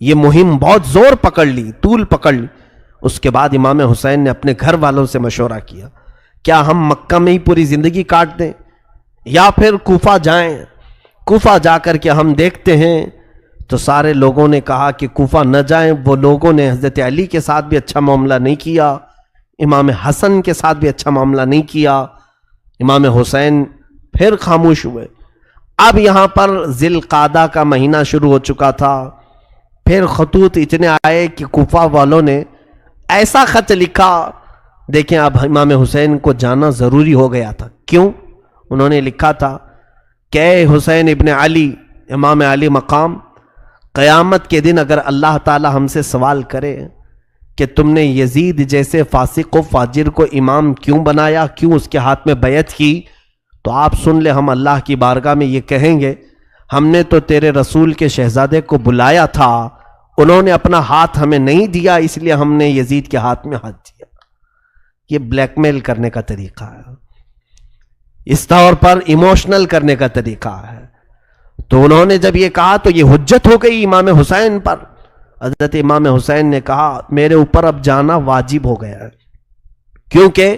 یہ مہم بہت زور پکڑ لی، طول پکڑ لی۔ اس کے بعد امام حسین نے اپنے گھر والوں سے مشورہ کیا، کیا ہم مکہ میں ہی پوری زندگی کاٹ دیں یا پھر کوفہ جائیں؟ کوفہ جا کر کے ہم دیکھتے ہیں۔ تو سارے لوگوں نے کہا کہ کوفہ نہ جائیں۔ وہ لوگوں نے حضرت علی کے ساتھ بھی اچھا معاملہ نہیں کیا، امام حسن کے ساتھ بھی اچھا معاملہ نہیں کیا۔ امام حسین پھر خاموش ہوئے۔ اب یہاں پر ذی القعدہ کا مہینہ شروع ہو چکا تھا۔ پھر خطوط اتنے آئے کہ کوفہ والوں نے ایسا خط لکھا، دیکھیں اب امام حسین کو جانا ضروری ہو گیا تھا۔ کیوں؟ انہوں نے لکھا تھا کہ اے حسین ابن علی، امام علی مقام، قیامت کے دن اگر اللہ تعالی ہم سے سوال کرے کہ تم نے یزید جیسے فاسق و فاجر کو امام کیوں بنایا، کیوں اس کے ہاتھ میں بیعت کی، تو آپ سن لے، ہم اللہ کی بارگاہ میں یہ کہیں گے، ہم نے تو تیرے رسول کے شہزادے کو بلایا تھا، انہوں نے اپنا ہاتھ ہمیں نہیں دیا، اس لیے ہم نے یزید کے ہاتھ میں ہاتھ دیا۔ یہ بلیک میل کرنے کا طریقہ ہے، اس طور پر ایموشنل کرنے کا طریقہ ہے۔ تو انہوں نے جب یہ کہا تو یہ حجت ہو گئی امام حسین پر۔ حضرت امام حسین نے کہا میرے اوپر اب جانا واجب ہو گیا ہے، کیونکہ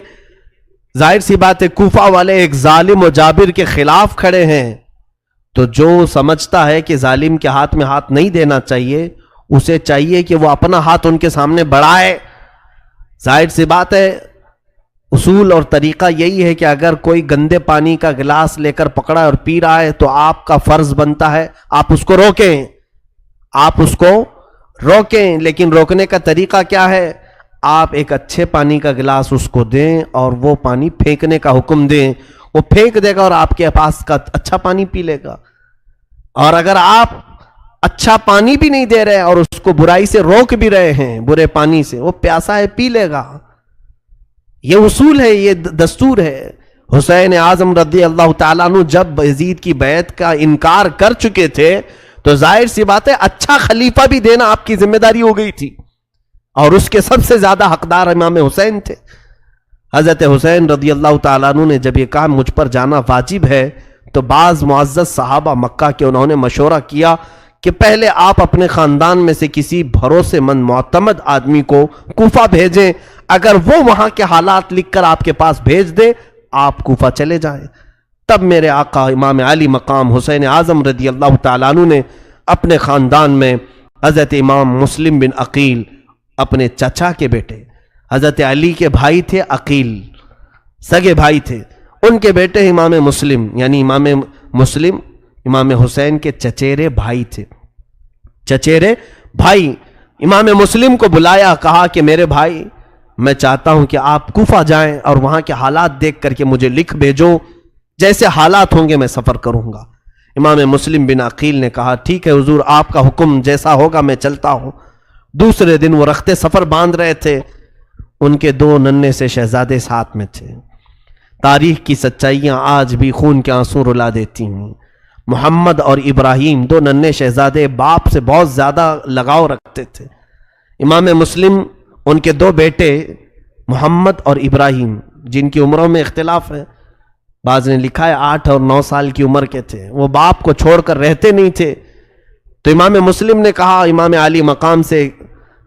ظاہر سی بات ہے کوفہ والے ایک ظالم و جابر کے خلاف کھڑے ہیں، تو جو سمجھتا ہے کہ ظالم کے ہاتھ میں ہاتھ نہیں دینا چاہیے، اسے چاہیے کہ وہ اپنا ہاتھ ان کے سامنے بڑھائے۔ ظاہر سی بات ہے اصول اور طریقہ یہی ہے کہ اگر کوئی گندے پانی کا گلاس لے کر پکڑا اور پی رہا ہے تو آپ کا فرض بنتا ہے آپ اس کو روکیں، آپ اس کو روکیں۔ لیکن روکنے کا طریقہ کیا ہے؟ آپ ایک اچھے پانی کا گلاس اس کو دیں اور وہ پانی پھینکنے کا حکم دیں، وہ پھینک دے گا اور آپ کے پاس کا اچھا پانی پی لے گا۔ اور اگر آپ اچھا پانی بھی نہیں دے رہے اور اس کو برائی سے روک بھی رہے ہیں، برے پانی سے، وہ پیاسا ہے پی لے گا۔ یہ اصول ہے، یہ دستور ہے۔ حسین اعظم رضی اللہ تعالیٰ عنہ جب یزید کی بیعت کا انکار کر چکے تھے تو ظاہر سی بات ہے اچھا خلیفہ بھی دینا آپ کی ذمہ داری ہو گئی تھی، اور اس کے سب سے زیادہ حقدار امام حسین تھے۔ حضرت حسین رضی اللہ تعالیٰ عنہ نے جب یہ کہا مجھ پر جانا واجب ہے، تو بعض معزز صحابہ مکہ کے انہوں نے مشورہ کیا کہ پہلے آپ اپنے خاندان میں سے کسی بھروسے مند معتمد آدمی کو کوفہ بھیجیں، اگر وہ وہاں کے حالات لکھ کر آپ کے پاس بھیج دے آپ کوفہ چلے جائیں۔ تب میرے آقا امام علی مقام حسین اعظم رضی اللہ تعالیٰ عنہ نے اپنے خاندان میں حضرت امام مسلم بن عقیل، اپنے چچا کے بیٹے، حضرت علی کے بھائی تھے عقیل، سگے بھائی تھے، ان کے بیٹے امام مسلم، یعنی امام مسلم امام حسین کے چچیرے بھائی تھے، چچیرے بھائی۔ امام مسلم کو بلایا، کہا کہ میرے بھائی میں چاہتا ہوں کہ آپ کوفہ جائیں اور وہاں کے حالات دیکھ کر کے مجھے لکھ بھیجو، جیسے حالات ہوں گے میں سفر کروں گا۔ امام مسلم بن عقیل نے کہا ٹھیک ہے حضور، آپ کا حکم جیسا ہوگا میں چلتا ہوں۔ دوسرے دن وہ رخت سفر باندھ رہے تھے، ان کے دو ننھے سے شہزادے ساتھ میں تھے۔ تاریخ کی سچائیاں آج بھی خون کے آنسو رلا دیتی ہیں۔ محمد اور ابراہیم دو ننھے شہزادے باپ سے بہت زیادہ لگاؤ رکھتے تھے۔ امام مسلم ان کے دو بیٹے محمد اور ابراہیم، جن کی عمروں میں اختلاف ہے، بعض نے لکھا ہے 8 اور 9 سال کی عمر کے تھے، وہ باپ کو چھوڑ کر رہتے نہیں تھے۔ تو امام مسلم نے کہا امام علی مقام سے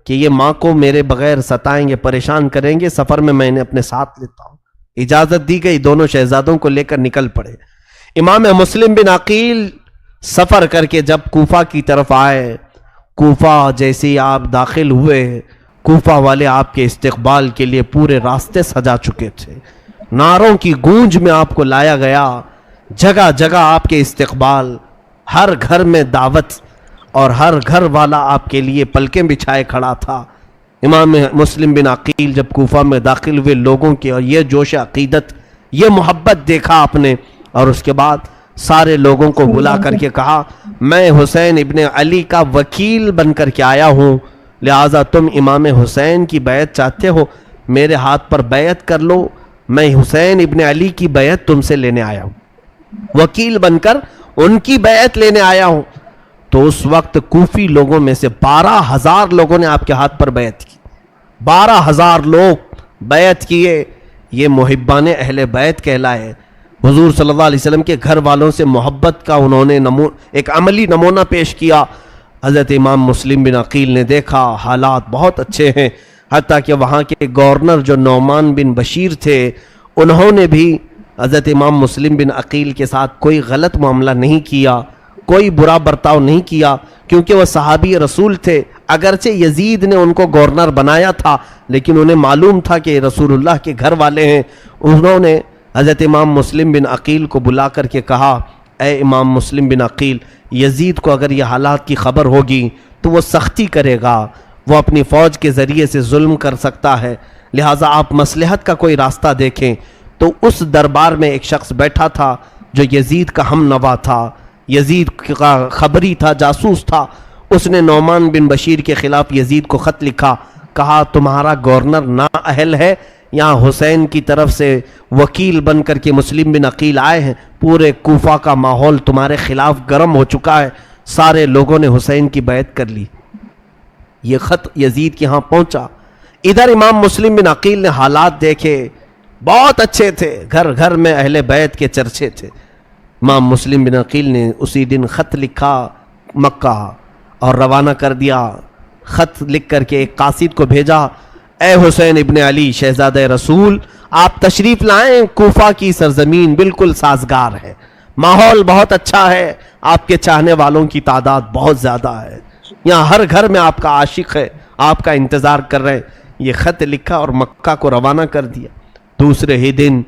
کہ یہ ماں کو میرے بغیر ستائیں گے، پریشان کریں گے، سفر میں میں انہیں اپنے ساتھ لیتا ہوں۔ اجازت دی گئی، دونوں شہزادوں کو لے کر نکل پڑے۔ امام مسلم بن عقیل سفر کر کے جب کوفہ کی طرف آئے، کوفہ جیسے ہی آپ داخل ہوئے، کوفہ والے آپ کے استقبال کے لیے پورے راستے سجا چکے تھے، نعروں کی گونج میں آپ کو لایا گیا، جگہ جگہ آپ کے استقبال، ہر گھر میں دعوت، اور ہر گھر والا آپ کے لیے پلکیں بچھائے کھڑا تھا۔ امام مسلم بن عقیل جب کوفہ میں داخل ہوئے، لوگوں کی اور یہ جوش عقیدت، یہ محبت دیکھا آپ نے، اور اس کے بعد سارے لوگوں کو بلا کر کے کہا میں حسین ابن علی کا وکیل بن کر کے آیا ہوں، لہٰذا تم امام حسین کی بیعت چاہتے ہو، میرے ہاتھ پر بیعت کر لو، میں حسین ابن علی کی بیعت تم سے لینے آیا ہوں، وکیل بن کر ان کی بیعت لینے آیا ہوں۔ تو اس وقت کوفی لوگوں میں سے 12,000 لوگوں نے آپ کے ہاتھ پر بیعت کی، 12,000 لوگ بیعت کیے۔ یہ محبان اہل بیت کہلائے۔ حضور صلی اللہ علیہ وسلم کے گھر والوں سے محبت کا انہوں نے ایک عملی نمونہ پیش کیا۔ حضرت امام مسلم بن عقیل نے دیکھا حالات بہت اچھے ہیں، حتیٰ کہ وہاں کے گورنر جو نعمان بن بشیر تھے انہوں نے بھی حضرت امام مسلم بن عقیل کے ساتھ کوئی غلط معاملہ نہیں کیا، کوئی برا برتاؤ نہیں کیا، کیونکہ وہ صحابی رسول تھے۔ اگرچہ یزید نے ان کو گورنر بنایا تھا لیکن انہیں معلوم تھا کہ رسول اللہ کے گھر والے ہیں۔ انہوں نے حضرت امام مسلم بن عقیل کو بلا کر کے کہا، اے امام مسلم بن عقیل، یزید کو اگر یہ حالات کی خبر ہوگی تو وہ سختی کرے گا، وہ اپنی فوج کے ذریعے سے ظلم کر سکتا ہے، لہٰذا آپ مصلحت کا کوئی راستہ دیکھیں۔ تو اس دربار میں ایک شخص بیٹھا تھا جو یزید کا ہم نوا تھا، یزید کا خبری تھا، جاسوس تھا۔ اس نے نعمان بن بشیر کے خلاف یزید کو خط لکھا، کہا تمہارا گورنر نااہل ہے، یہاں حسین کی طرف سے وکیل بن کر کے مسلم بن عقیل آئے ہیں، پورے کوفہ کا ماحول تمہارے خلاف گرم ہو چکا ہے، سارے لوگوں نے حسین کی بیعت کر لی۔ یہ خط یزید کے ہاں پہنچا۔ ادھر امام مسلم بن عقیل نے حالات دیکھے، بہت اچھے تھے، گھر گھر میں اہل بیعت کے چرچے تھے۔ امام مسلم بن عقیل نے اسی دن خط لکھا مکہ اور روانہ کر دیا۔ خط لکھ کر کے ایک قاصد کو بھیجا، اے حسین ابن علی شہزادہ رسول، آپ تشریف لائیں، کوفہ کی سرزمین بالکل سازگار ہے، ماحول بہت اچھا ہے، آپ کے چاہنے والوں کی تعداد بہت زیادہ ہے، یہاں ہر گھر میں آپ کا عاشق ہے، آپ کا انتظار کر رہے ہیں۔ یہ خط لکھا اور مکہ کو روانہ کر دیا۔ دوسرے ہی دن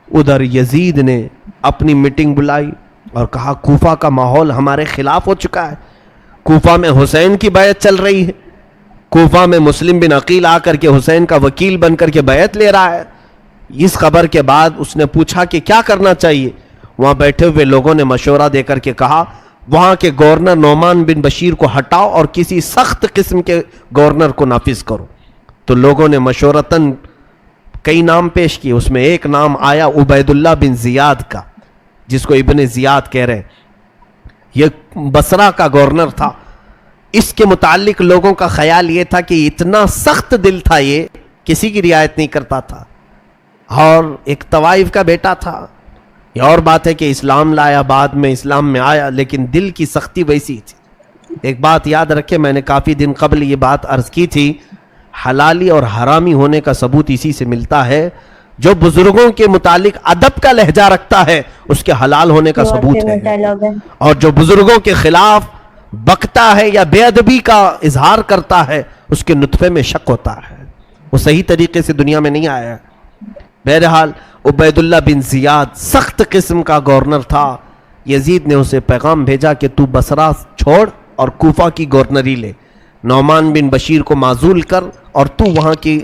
ادھر یزید نے اپنی میٹنگ بلائی اور کہا کوفہ کا ماحول ہمارے خلاف ہو چکا ہے، کوفہ میں حسین کی بیعت چل رہی ہے، کوفہ میں مسلم بن عقیل آ کر کے حسین کا وکیل بن کر کے بیعت لے رہا ہے۔ اس خبر کے بعد اس نے پوچھا کہ کیا کرنا چاہیے۔ وہاں بیٹھے ہوئے لوگوں نے مشورہ دے کر کے کہا وہاں کے گورنر نعمان بن بشیر کو ہٹاؤ اور کسی سخت قسم کے گورنر کو نافذ کرو۔ تو لوگوں نے مشورتاً کئی نام پیش کیے، اس میں ایک نام آیا عبید اللہ بن زیاد کا، جس کو ابن زیاد کہہ رہے ہیں۔ یہ بصرہ کا گورنر تھا۔ اس کے متعلق لوگوں کا خیال یہ تھا کہ اتنا سخت دل تھا، یہ کسی کی رعایت نہیں کرتا تھا، اور ایک طوائف کا بیٹا تھا۔ یہ اور بات ہے کہ اسلام لایا، بعد میں اسلام میں آیا، لیکن دل کی سختی ویسی تھی۔ ایک بات یاد رکھے، میں نے کافی دن قبل یہ بات عرض کی تھی، حلالی اور حرامی ہونے کا ثبوت اسی سے ملتا ہے، جو بزرگوں کے متعلق ادب کا لہجہ رکھتا ہے اس کے حلال ہونے کا ثبوت ہے، اور جو بزرگوں کے خلاف بکتا ہے یا بے ادبی کا اظہار کرتا ہے اس کے نطفے میں شک ہوتا ہے، وہ صحیح طریقے سے دنیا میں نہیں آیا ہے۔ بہرحال عبید اللہ بن زیاد سخت قسم کا گورنر تھا۔ یزید نے اسے پیغام بھیجا کہ تو بصرہ چھوڑ اور کوفہ کی گورنری لے، نعمان بن بشیر کو معزول کر اور تو وہاں کی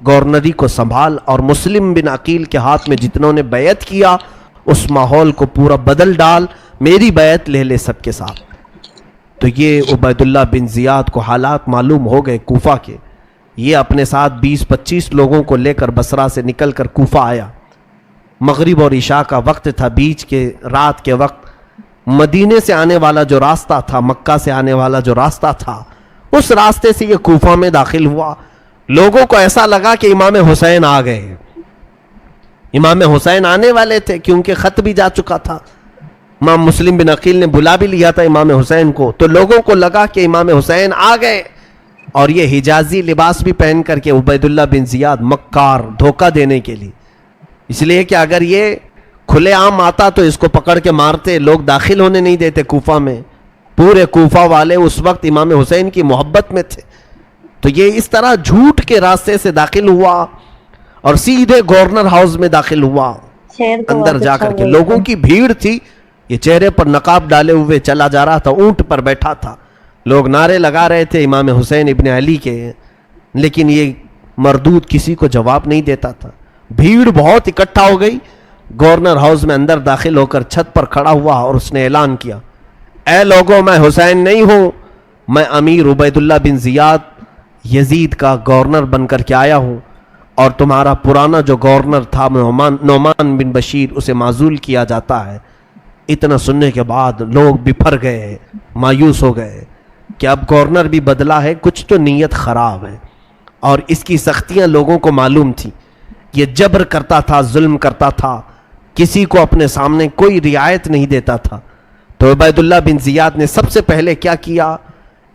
گورنری کو سنبھال، اور مسلم بن عقیل کے ہاتھ میں جتنوں نے بیعت کیا اس ماحول کو پورا بدل ڈال، میری بیعت لے لے سب کے ساتھ۔ تو یہ عبید اللہ بن زیاد کو حالات معلوم ہو گئے کوفہ کے، یہ اپنے ساتھ 20-25 لوگوں کو لے کر بصرہ سے نکل کر کوفہ آیا۔ مغرب اور عشاء کا وقت تھا، بیچ کے رات کے وقت مدینے سے آنے والا جو راستہ تھا، مکہ سے آنے والا جو راستہ تھا، اس راستے سے یہ کوفہ میں داخل ہوا۔ لوگوں کو ایسا لگا کہ امام حسین آ گئے ہیں، امام حسین آنے والے تھے کیونکہ خط بھی جا چکا تھا، امام مسلم بن عقیل نے بلا بھی لیا تھا امام حسین کو، تو لوگوں کو لگا کہ امام حسین آ گئے، اور یہ حجازی لباس بھی پہن کر کے عبید اللہ بن زیاد مکار، دھوکہ دینے کے لیے، اس لیے کہ اگر یہ کھلے عام آتا تو اس کو پکڑ کے مارتے، لوگ داخل ہونے نہیں دیتے کوفہ میں، پورے کوفہ والے اس وقت امام حسین کی محبت میں تھے۔ تو یہ اس طرح جھوٹ کے راستے سے داخل ہوا اور سیدھے گورنر ہاؤس میں داخل ہوا۔ اندر جا کر کے لوگوں کی بھیڑ تھی، یہ چہرے پر نقاب ڈالے ہوئے چلا جا رہا تھا، اونٹ پر بیٹھا تھا، لوگ نعرے لگا رہے تھے امام حسین ابن علی کے، لیکن یہ مردود کسی کو جواب نہیں دیتا تھا۔ بھیڑ بہت اکٹھا ہو گئی، گورنر ہاؤس میں اندر داخل ہو کر چھت پر کھڑا ہوا اور اس نے اعلان کیا، اے لوگوں، میں حسین نہیں ہوں، میں امیر عبید اللہ بن زیاد یزید کا گورنر بن کر کے آیا ہوں، اور تمہارا پرانا جو گورنر تھا نعمان بن بشیر، اسے معزول کیا جاتا ہے۔ اتنا سننے کے بعد لوگ بپھر گئے، مایوس ہو گئے کہ اب گورنر بھی بدلا ہے، کچھ تو نیت خراب ہے، اور اس کی سختیاں لوگوں کو معلوم تھی، یہ جبر کرتا تھا، ظلم کرتا تھا، کسی کو اپنے سامنے کوئی رعایت نہیں دیتا تھا۔ تو عبید اللہ بن زیاد نے سب سے پہلے کیا کیا،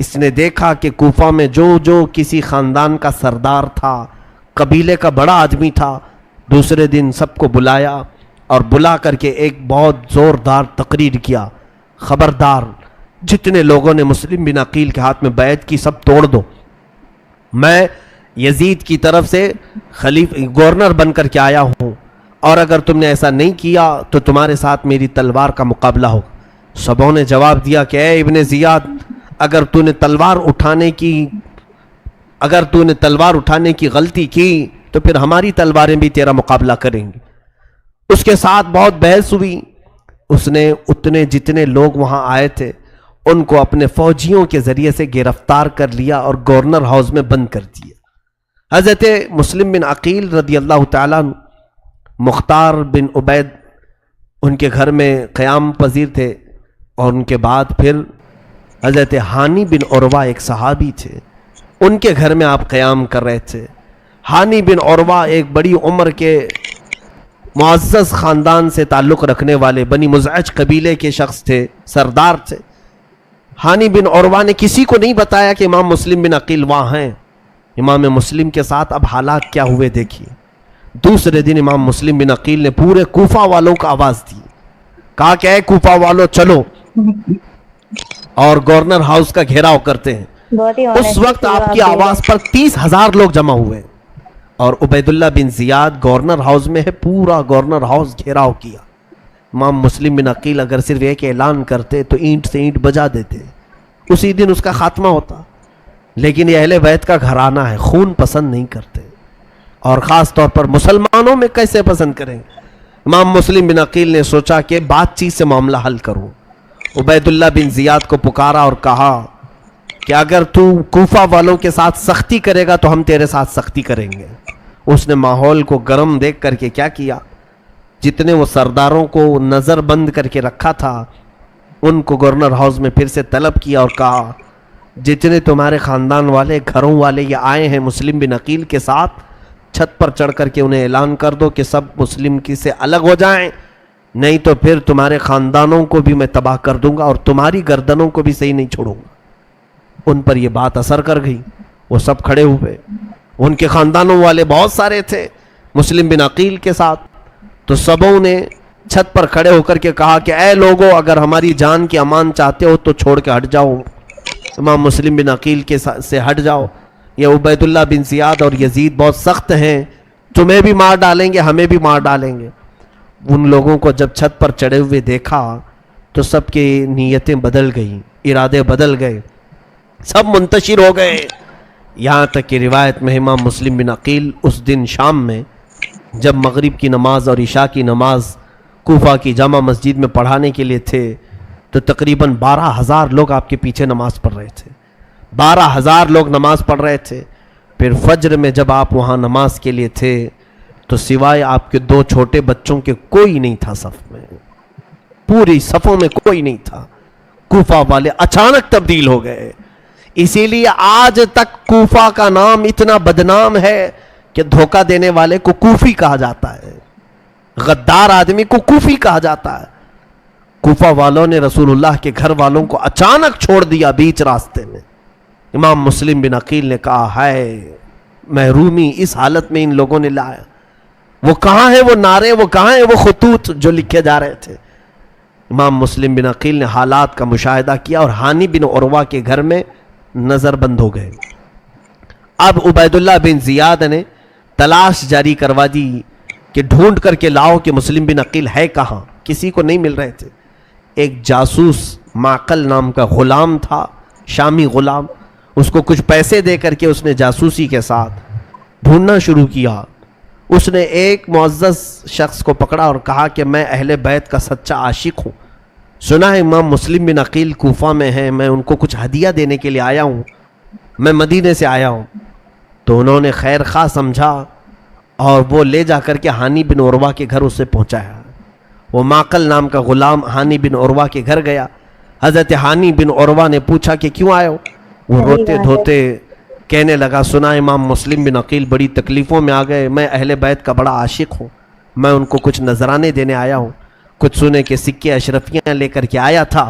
اس نے دیکھا کہ کوفہ میں جو کسی خاندان کا سردار تھا، قبیلے کا بڑا آدمی تھا، دوسرے دن سب کو بلایا اور بلا کر کے ایک بہت زوردار تقریر کیا، خبردار جتنے لوگوں نے مسلم بن عقیل کے ہاتھ میں بیعت کی سب توڑ دو، میں یزید کی طرف سے گورنر بن کر کے آیا ہوں، اور اگر تم نے ایسا نہیں کیا تو تمہارے ساتھ میری تلوار کا مقابلہ ہوگا۔ سبوں نے جواب دیا کہ اے ابن زیاد، اگر تو نے تلوار اٹھانے کی غلطی کی تو پھر ہماری تلواریں بھی تیرا مقابلہ کریں گی۔ اس کے ساتھ بہت بحث ہوئی، اس نے جتنے لوگ وہاں آئے تھے ان کو اپنے فوجیوں کے ذریعے سے گرفتار کر لیا اور گورنر ہاؤس میں بند کر دیا۔ حضرت مسلم بن عقیل رضی اللہ تعالیٰ عنہ، مختار بن عبید ان کے گھر میں قیام پذیر تھے، اور ان کے بعد پھر حضرت ہانی بن عروہ ایک صحابی تھے، ان کے گھر میں آپ قیام کر رہے تھے۔ ہانی بن عروہ ایک بڑی عمر کے معزز خاندان سے تعلق رکھنے والے بنی مزعج قبیلے کے شخص تھے، سردار تھے۔ ہانی بن عروہ نے کسی کو نہیں بتایا کہ امام مسلم بن عقیل وہاں ہیں۔ امام مسلم کے ساتھ اب حالات کیا ہوئے دیکھیے۔ دوسرے دن امام مسلم بن عقیل نے پورے کوفہ والوں کو آواز دی، کہا کہ اے کوفہ والوں چلو اور گورنر ہاؤس کا گھیراؤ کرتے ہیں۔ اس وقت آپ کی آواز پر 30,000 لوگ جمع ہوئے، اور عبید اللہ بن زیاد گورنر ہاؤس میں ہے، پورا گورنر ہاؤس گھیراؤ کیا۔ امام مسلم بن عقیل اگر صرف ایک اعلان کرتے تو اینٹ سے اینٹ بجا دیتے، اسی دن اس کا خاتمہ ہوتا، لیکن یہ اہل بیت کا گھرانہ ہے، خون پسند نہیں کرتے، اور خاص طور پر مسلمانوں میں کیسے پسند کریں۔ امام مسلم بن عقیل نے سوچا کہ بات چیت سے معاملہ حل کروں۔ عبید اللہ بن زیاد کو پکارا اور کہا کہ اگر تو کوفہ والوں کے ساتھ سختی کرے گا تو ہم تیرے ساتھ سختی کریں گے۔ اس نے ماحول کو گرم دیکھ کر کے کیا کیا، جتنے وہ سرداروں کو نظر بند کر کے رکھا تھا ان کو گورنر ہاؤس میں پھر سے طلب کیا اور کہا جتنے تمہارے خاندان والے گھروں والے یہ آئے ہیں مسلم بن عقیل کے ساتھ، چھت پر چڑھ کر کے انہیں اعلان کر دو کہ سب مسلم کی سے الگ ہو جائیں، نہیں تو پھر تمہارے خاندانوں کو بھی میں تباہ کر دوں گا اور تمہاری گردنوں کو بھی صحیح نہیں چھوڑوں گا۔ ان پر یہ بات اثر کر گئی، وہ سب کھڑے ہوئے، ان کے خاندانوں والے بہت سارے تھے مسلم بن عقیل کے ساتھ، تو سبوں نے چھت پر کھڑے ہو کر کے کہا کہ اے لوگو، اگر ہماری جان کی امان چاہتے ہو تو چھوڑ کے ہٹ جاؤ، امام مسلم بن عقیل کے سے ہٹ جاؤ، یہ عبید اللہ بن زیاد اور یزید بہت سخت ہیں، تمہیں بھی مار ڈالیں گے ہمیں بھی مار ڈالیں گے۔ ان لوگوں کو جب چھت پر چڑھے ہوئے دیکھا تو سب کی نیتیں بدل گئیں، ارادے بدل گئے، سب منتشر ہو گئے، یہاں تک کہ روایت میں امام مسلم بن عقیل اس دن شام میں جب مغرب کی نماز اور عشاء کی نماز کوفہ کی جامع مسجد میں پڑھانے کے لیے تھے تو تقریباً 12,000 لوگ آپ کے پیچھے نماز پڑھ رہے تھے، 12,000 لوگ نماز پڑھ رہے تھے۔ پھر فجر میں جب آپ وہاں نماز کے لیے تھے تو سوائے آپ کے 2 چھوٹے بچوں کے کوئی نہیں تھا صف میں، پوری صفوں میں کوئی نہیں تھا۔ کوفہ والے اچانک تبدیل ہو گئے، اسی لیے آج تک کوفہ کا نام اتنا بدنام ہے کہ دھوکہ دینے والے کو کوفی کہا جاتا ہے، غدار آدمی کو کوفی کہا جاتا ہے۔ کوفہ والوں نے رسول اللہ کے گھر والوں کو اچانک چھوڑ دیا بیچ راستے میں۔ امام مسلم بن عقیل نے کہا ہے محرومی اس حالت میں ان لوگوں نے لایا، وہ کہاں ہیں وہ نعرے، وہ کہاں ہیں وہ خطوط جو لکھے جا رہے تھے۔ امام مسلم بن عقیل نے حالات کا مشاہدہ کیا اور ہانی بن عروہ کے گھر میں نظر بند ہو گئے۔ اب عبید اللہ بن زیاد نے تلاش جاری کروا دی کہ ڈھونڈ کر کے لاؤ کہ مسلم بن عقیل ہے کہاں، کسی کو نہیں مل رہے تھے۔ ایک جاسوس معقل نام کا غلام تھا، شامی غلام، اس کو کچھ پیسے دے کر کے اس نے جاسوسی کے ساتھ ڈھونڈنا شروع کیا۔ اس نے ایک معزز شخص کو پکڑا اور کہا کہ میں اہل بیت کا سچا عاشق ہوں، سنا ہے امام مسلم بن عقیل کوفہ میں ہیں، میں ان کو کچھ ہدیہ دینے کے لیے آیا ہوں، میں مدینے سے آیا ہوں۔ تو انہوں نے خیر خواہ سمجھا اور وہ لے جا کر کے ہانی بن عروہ کے گھر اسے پہنچایا۔ وہ معقل نام کا غلام ہانی بن عروہ کے گھر گیا۔ حضرت ہانی بن عروہ نے پوچھا کہ کیوں آئے ہو؟ وہ روتے دھوتے کہنے لگا سنا امام مسلم بن عقیل بڑی تکلیفوں میں آ گئے، میں اہل بیت کا بڑا عاشق ہوں، میں ان کو کچھ نذرانے دینے آیا ہوں، کچھ سونے کے سکے اشرفیاں لے کر کے آیا تھا،